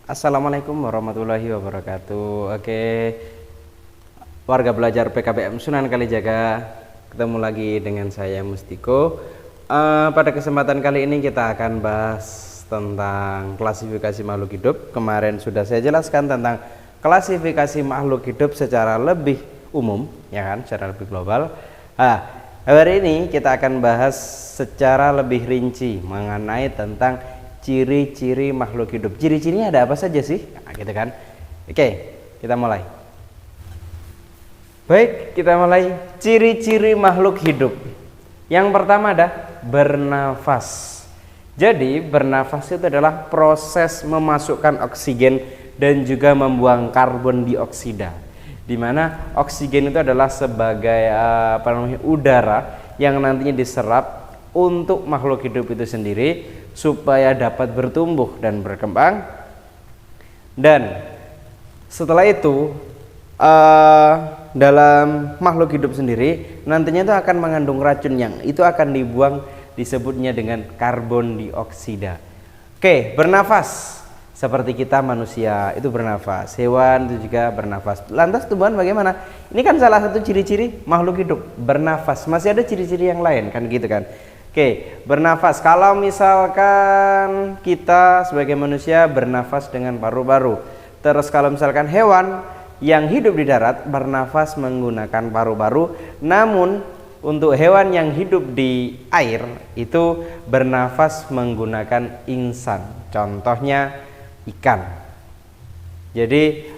Assalamualaikum warahmatullahi wabarakatuh. Oke, warga belajar PKBM Sunan Kalijaga, ketemu lagi dengan saya Mustiko. Pada kesempatan kali ini kita akan bahas tentang klasifikasi makhluk hidup. Kemarin sudah saya jelaskan tentang klasifikasi makhluk hidup secara lebih umum, ya kan, secara lebih global. Hari ini kita akan bahas secara lebih rinci mengenai tentang ciri-ciri makhluk hidup. Ciri-cirinya ada apa saja sih? Nah, gitu kan. Oke, kita mulai. Baik, kita mulai. Ciri-ciri makhluk hidup. Yang pertama ada bernafas. Jadi bernafas itu adalah proses memasukkan oksigen dan juga membuang karbon dioksida, di mana oksigen itu adalah sebagai udara yang nantinya diserap untuk makhluk hidup itu sendiri supaya dapat bertumbuh dan berkembang. Dan setelah itu dalam makhluk hidup sendiri nantinya itu akan mengandung racun yang itu akan dibuang, disebutnya dengan karbon dioksida. Oke, bernafas. Seperti kita manusia itu bernafas, hewan itu juga bernafas. Lantas tumbuhan bagaimana? Ini kan salah satu ciri-ciri makhluk hidup, bernafas. Masih ada ciri-ciri yang lain kan gitu kan. Oke, bernafas. Kalau misalkan kita sebagai manusia bernafas dengan paru-paru. Terus kalau misalkan hewan yang hidup di darat bernafas menggunakan paru-paru. Namun untuk hewan yang hidup di air itu bernafas menggunakan insang. Contohnya ikan. Jadi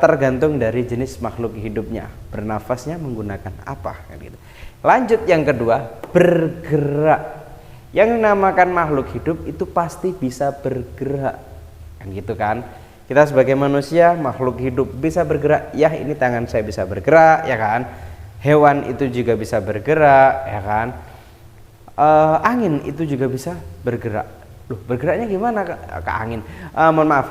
tergantung dari jenis makhluk hidupnya, bernafasnya menggunakan apa kan gitu. Lanjut yang kedua, bergerak. Yang dinamakan makhluk hidup itu pasti bisa bergerak kan gitu kan. Kita sebagai manusia makhluk hidup bisa bergerak, ya ini tangan saya bisa bergerak ya kan. Hewan itu juga bisa bergerak ya kan. Angin itu juga bisa bergerak. Loh, bergeraknya gimana ke angin? Mohon maaf,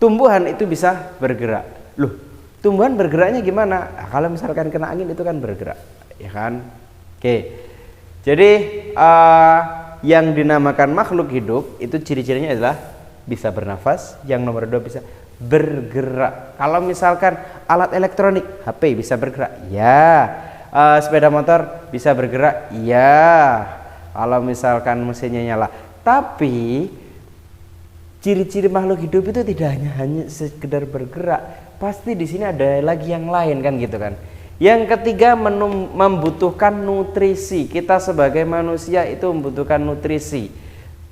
tumbuhan itu bisa bergerak. Loh, tumbuhan bergeraknya gimana? Nah, kalau misalkan kena angin itu kan bergerak, ya kan? Oke, jadi yang dinamakan makhluk hidup itu ciri-cirinya adalah bisa bernafas. Yang nomor 2 bisa bergerak. Kalau misalkan alat elektronik, HP bisa bergerak, ya. Sepeda motor bisa bergerak, ya. Kalau misalkan mesinnya nyala. Tapi ciri-ciri makhluk hidup itu tidak hanya sekedar bergerak, pasti di sini ada lagi yang lain kan gitu kan. Yang ketiga, membutuhkan nutrisi. Kita sebagai manusia itu membutuhkan nutrisi.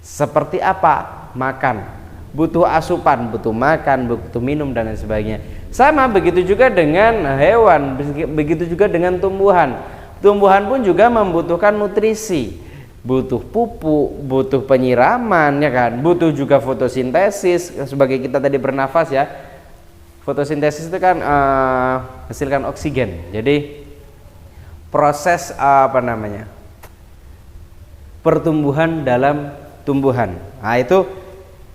Seperti apa? Makan. Butuh asupan, butuh makan, butuh minum dan lain sebagainya. Sama begitu juga dengan hewan, begitu juga dengan tumbuhan. Tumbuhan pun juga membutuhkan nutrisi. Butuh pupuk, butuh penyiraman ya kan, butuh juga fotosintesis sebagai kita tadi bernafas ya. Fotosintesis itu kan hasilkan oksigen. Jadi proses pertumbuhan dalam tumbuhan. Nah itu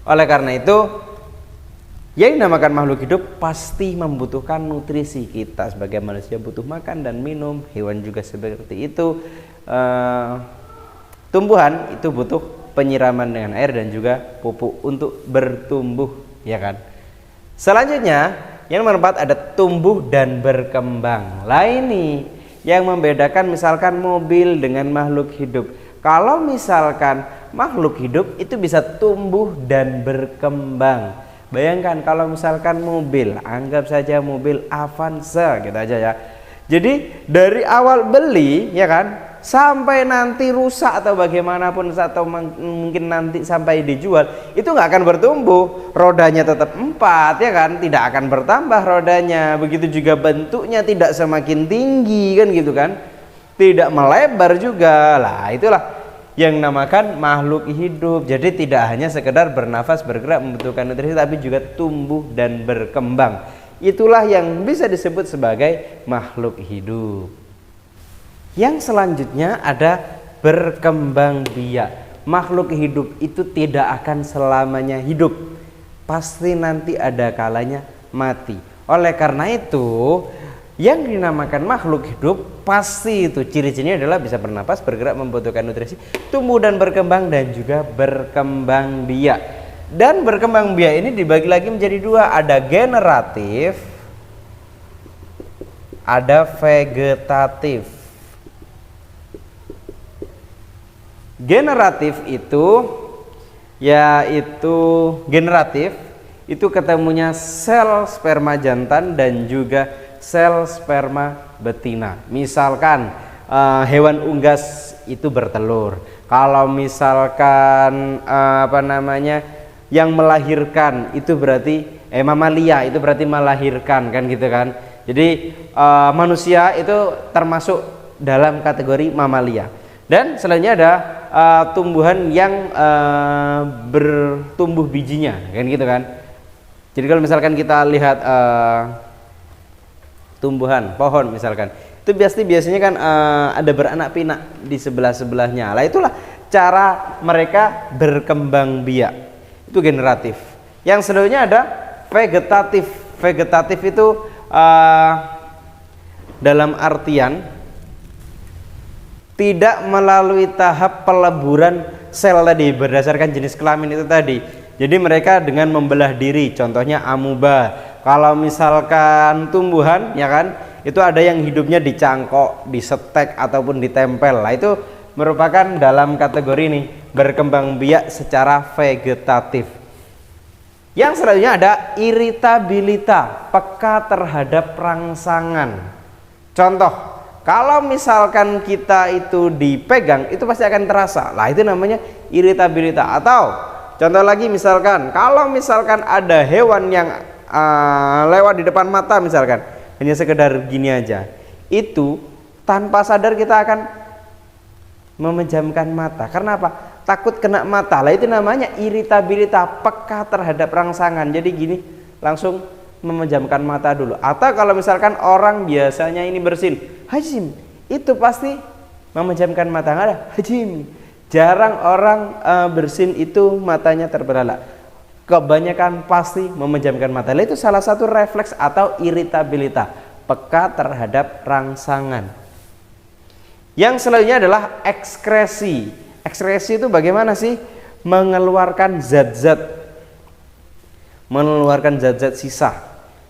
oleh karena itu yang dinamakan makhluk hidup pasti membutuhkan nutrisi. Kita sebagai manusia butuh makan dan minum, hewan juga seperti itu. Tumbuhan itu butuh penyiraman dengan air dan juga pupuk untuk bertumbuh, ya kan. Selanjutnya yang nomor 4 ada tumbuh dan berkembang. Lah ini yang membedakan misalkan mobil dengan makhluk hidup. Kalau misalkan makhluk hidup itu bisa tumbuh dan berkembang. Bayangkan kalau misalkan mobil, anggap saja mobil Avanza gitu aja ya. Jadi dari awal beli ya kan, sampai nanti rusak atau bagaimanapun, atau mungkin nanti sampai dijual, itu nggak akan bertumbuh. Rodanya tetap 4 ya kan, tidak akan bertambah rodanya. Begitu juga bentuknya tidak semakin tinggi kan gitu kan, tidak melebar juga. Lah itulah yang namakan makhluk hidup. Jadi tidak hanya sekedar bernafas, bergerak, membutuhkan nutrisi, tapi juga tumbuh dan berkembang. Itulah yang bisa disebut sebagai makhluk hidup. Yang selanjutnya ada berkembang biak. Makhluk hidup itu tidak akan selamanya hidup, pasti nanti ada kalanya mati. Oleh karena itu yang dinamakan makhluk hidup pasti itu ciri-cirinya adalah bisa bernapas, bergerak, membutuhkan nutrisi, tumbuh dan berkembang, dan juga berkembang biak. Dan berkembang biak ini dibagi lagi menjadi dua, ada generatif, ada vegetatif. Generatif itu yaitu generatif itu ketemunya sel sperma jantan dan juga sel sperma betina. Misalkan hewan unggas itu bertelur. Kalau misalkan yang melahirkan itu berarti mamalia itu berarti melahirkan kan gitu kan. Jadi manusia itu termasuk dalam kategori mamalia. Dan selanjutnya ada tumbuhan yang bertumbuh bijinya kan gitu kan. Jadi kalau misalkan kita lihat tumbuhan pohon misalkan itu biasanya kan ada beranak pinak di sebelahnya. Lah itulah cara mereka berkembang biak. Itu generatif. Yang selanjutnya ada vegetatif. Vegetatif itu dalam artian tidak melalui tahap peleburan sel tadi berdasarkan jenis kelamin itu tadi. Jadi mereka dengan membelah diri, contohnya amuba. Kalau misalkan tumbuhan ya kan, itu ada yang hidupnya dicangkok, disetek ataupun ditempel. Lah itu merupakan dalam kategori ini berkembang biak secara vegetatif. Yang selanjutnya ada iritabilitas, peka terhadap rangsangan. Contoh, kalau misalkan kita itu dipegang itu pasti akan terasa. Lah itu namanya iritabilitas. Atau contoh lagi misalkan kalau misalkan ada hewan yang lewat di depan mata misalkan, hanya sekedar gini aja, itu tanpa sadar kita akan memejamkan mata. Karena apa? Takut kena mata. Lah itu namanya iritabilitas, peka terhadap rangsangan. Jadi gini, langsung memejamkan mata dulu. Atau kalau misalkan orang biasanya ini bersin, hajim, itu pasti memejamkan mata. Nggak ada hajim. Jarang orang bersin itu matanya terbelalak. Kebanyakan pasti memejamkan mata. Lah itu salah satu refleks atau iritabilitas, peka terhadap rangsangan. Yang selanjutnya adalah ekskresi. Ekskresi itu bagaimana sih? Mengeluarkan zat-zat sisa.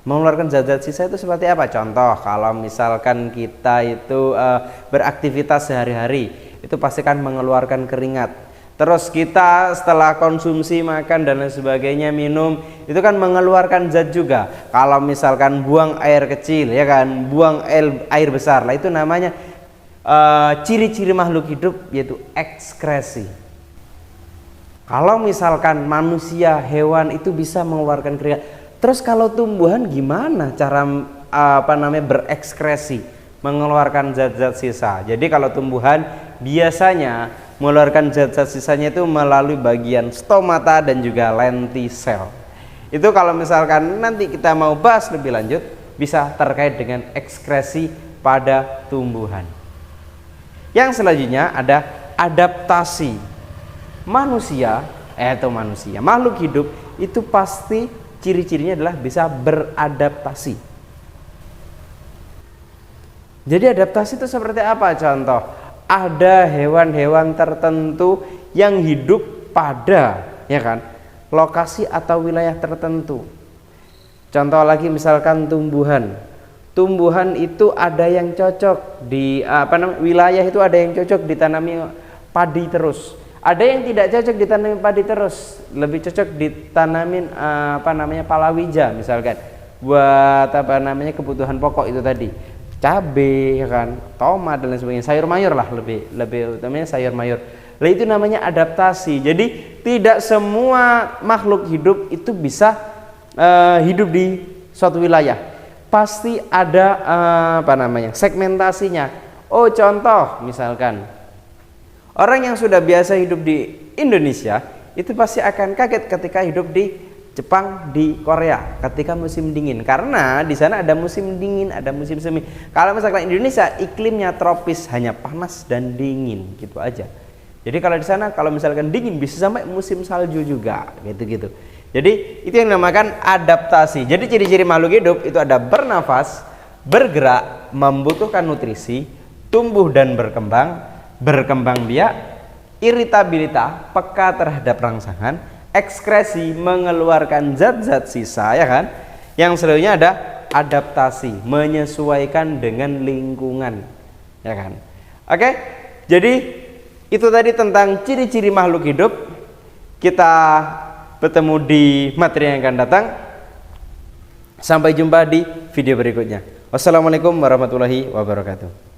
Mengeluarkan zat-zat sisa itu seperti apa? Contoh, kalau misalkan kita itu beraktivitas sehari-hari, itu pasti kan mengeluarkan keringat. Terus kita setelah konsumsi makan dan lain sebagainya, minum, itu kan mengeluarkan zat juga. Kalau misalkan buang air kecil ya kan, buang air besar. Lah itu namanya ciri-ciri makhluk hidup, yaitu ekskresi. Kalau misalkan manusia, hewan itu bisa mengeluarkan keringat. Terus kalau tumbuhan gimana cara berekskresi, mengeluarkan zat-zat sisa? Jadi kalau tumbuhan biasanya mengeluarkan zat-zat sisanya itu melalui bagian stomata dan juga lentisel. Itu kalau misalkan nanti kita mau bahas lebih lanjut, bisa terkait dengan ekskresi pada tumbuhan. Yang selanjutnya ada adaptasi. Makhluk hidup itu pasti ciri-cirinya adalah bisa beradaptasi. Jadi adaptasi itu seperti apa? Contoh, ada hewan-hewan tertentu yang hidup pada lokasi atau wilayah tertentu. Contoh lagi misalkan tumbuhan itu ada yang cocok di wilayah itu, ada yang cocok ditanami padi terus, ada yang tidak cocok ditanami padi terus, lebih cocok ditanamin palawija misalkan buat kebutuhan pokok itu tadi, cabai tomat dan lain sebagainya, sayur mayur lah, lebih utamanya sayur mayur. Lah itu namanya adaptasi. Jadi tidak semua makhluk hidup itu bisa hidup di suatu wilayah. Pasti ada segmentasinya. Oh, contoh misalkan orang yang sudah biasa hidup di Indonesia itu pasti akan kaget ketika hidup di Jepang, di Korea ketika musim dingin, karena di sana ada musim dingin, ada musim semi. Kalau misalkan Indonesia iklimnya tropis, hanya panas dan dingin gitu aja. Jadi kalau di sana kalau misalkan dingin bisa sampai musim salju juga gitu. Jadi itu yang dinamakan adaptasi. Jadi ciri-ciri makhluk hidup itu ada bernafas, bergerak, membutuhkan nutrisi, tumbuh dan berkembang biak, iritabilitas, peka terhadap rangsangan, ekskresi, mengeluarkan zat-zat sisa, ya kan? Yang selanjutnya ada adaptasi, menyesuaikan dengan lingkungan, ya kan? Oke, jadi itu tadi tentang ciri-ciri makhluk hidup. Kita bertemu di materi yang akan datang. Sampai jumpa di video berikutnya. Wassalamualaikum warahmatullahi wabarakatuh.